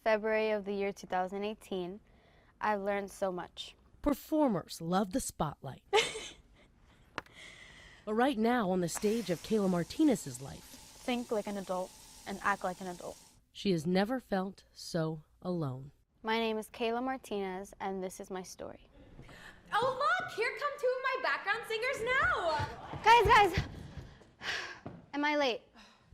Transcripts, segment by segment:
February of the year 2018. I've learned so much. Performers love the spotlight. But right now, on the stage of Kayla Martinez's life, Think like an adult and act like an adult. she has never felt so alone. My name is Kayla Martinez, and this is my story. Oh look, here come two of my background singers now. Guys! Am I late?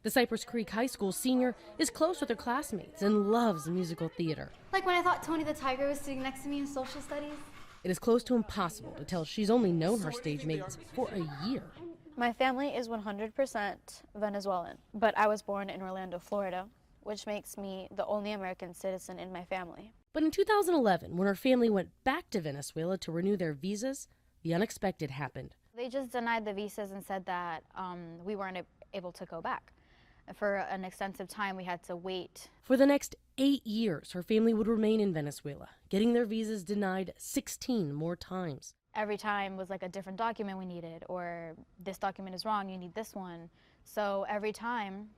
The Cypress Creek High School senior is close with her classmates and loves musical theater. Like when I thought Tony the Tiger was sitting next to me in social studies? It is close to impossible to tell she's only known her stage mates for a year. My family is 100% Venezuelan, but I was born in Orlando, Florida, which makes me the only American citizen in my family. But in 2011, when her family went back to Venezuela to renew their visas, the unexpected happened. They just denied the visas and said that we weren't able to go back. For an extensive time, we had to wait. For the next 8 years, her family would remain in Venezuela, getting their visas denied 16 more times. Every time was like a different document we needed, or this document is wrong, you need this one. So every time,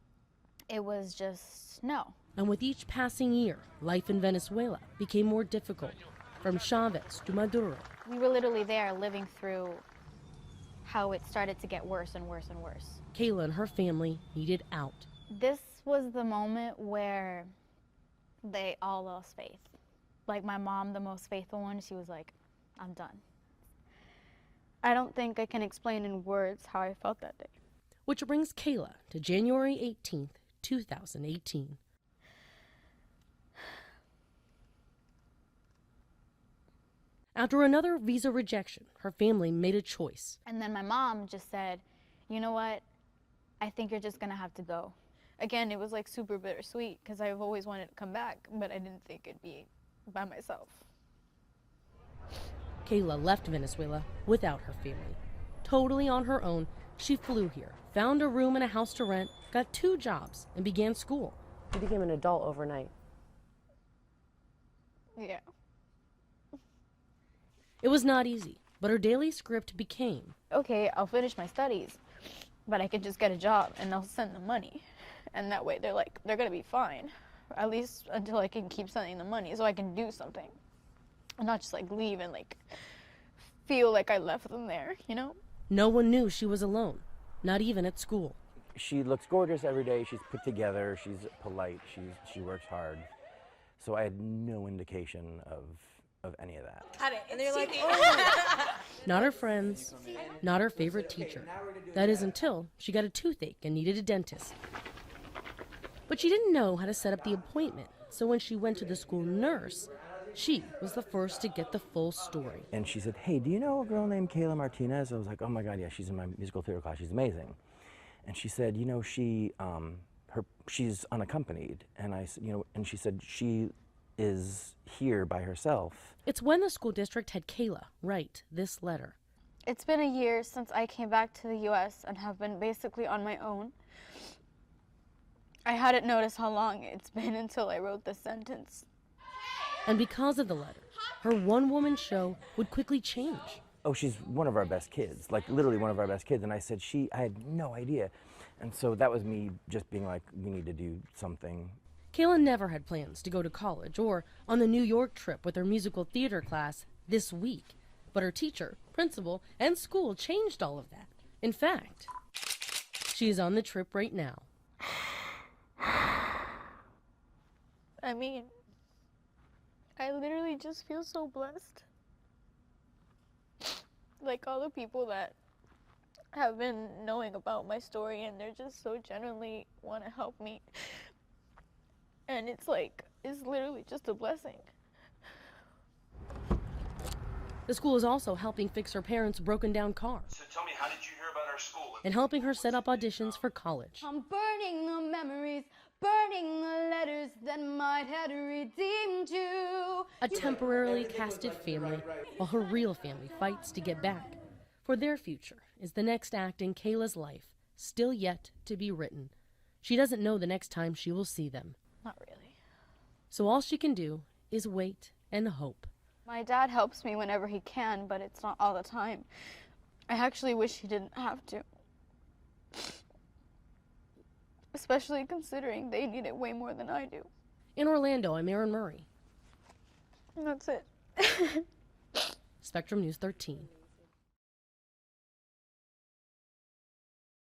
it was just no. And with each passing year, life in Venezuela became more difficult, from Chavez to Maduro. We were literally there living through how it started to get worse and worse and worse. Kayla and her family needed out. This was the moment where they all lost faith. Like my mom, the most faithful one, she was like, I'm done. I don't think I can explain in words how I felt that day. Which brings Kayla to January 18th, 2018. After another visa rejection, her family made a choice. And then my mom just said, you know what? I think you're just gonna have to go. Again, it was like super bittersweet because I've always wanted to come back, but I didn't think it'd be by myself. Kayla left Venezuela without her family. Totally on her own, she flew here, found a room and a house to rent, got 2 jobs, and began school. You became an adult overnight. Yeah. It was not easy, but her daily script became, Okay, I'll finish my studies, but I can just get a job and they'll send the money. And that way they're gonna be fine. At least until I can keep sending the money so I can do something. And not just like leave and like feel like I left them there, you know? no one knew she was alone, not even at school. She looks gorgeous every day. She's put together. She's polite. She works hard. So I had no indication of any of that. And they're like, oh. Not her friends, not her favorite teacher. That is until she got a toothache and needed a dentist. But she didn't know how to set up the appointment, so when she went to the school nurse, she was the first to get the full story. And she said, hey, do you know a girl named Kayla Martinez? I was like, oh my God, yeah, she's in my musical theater class. She's amazing. And she said, you know, she's unaccompanied. And I said, you know, and she said she is here by herself. It's when the school district had Kayla write this letter. It's been a year since I came back to the US and have been basically on my own. I hadn't noticed how long it's been until I wrote this sentence. And because of the letter, her one-woman show would quickly change. Oh, she's one of our best kids, like literally one of our best kids. And I said, I had no idea. And so that was me just being like, we need to do something. Kayla never had plans to go to college or on the New York trip with her musical theater class this week. But her teacher, principal, and school changed all of that. In fact, she is on the trip right now. I mean, I literally just feel so blessed. Like all the people that have been knowing about my story and they're just so genuinely want to help me. And it's literally just a blessing. The school is also helping fix her parents' broken down car. So tell me, how did you hear about our school? And helping her set up auditions for college. I'm burning the memories, burning the letters that might have redeemed you. A temporarily casted family, while her real family fights to get back. For their future is the next act in Kayla's life, still yet to be written. She doesn't know the next time she will see them. Not really. So all she can do is wait and hope. My dad helps me whenever he can, but it's not all the time. I actually wish he didn't have to. Especially considering they need it way more than I do. In Orlando, I'm Erin Murray. That's it. Spectrum News 13.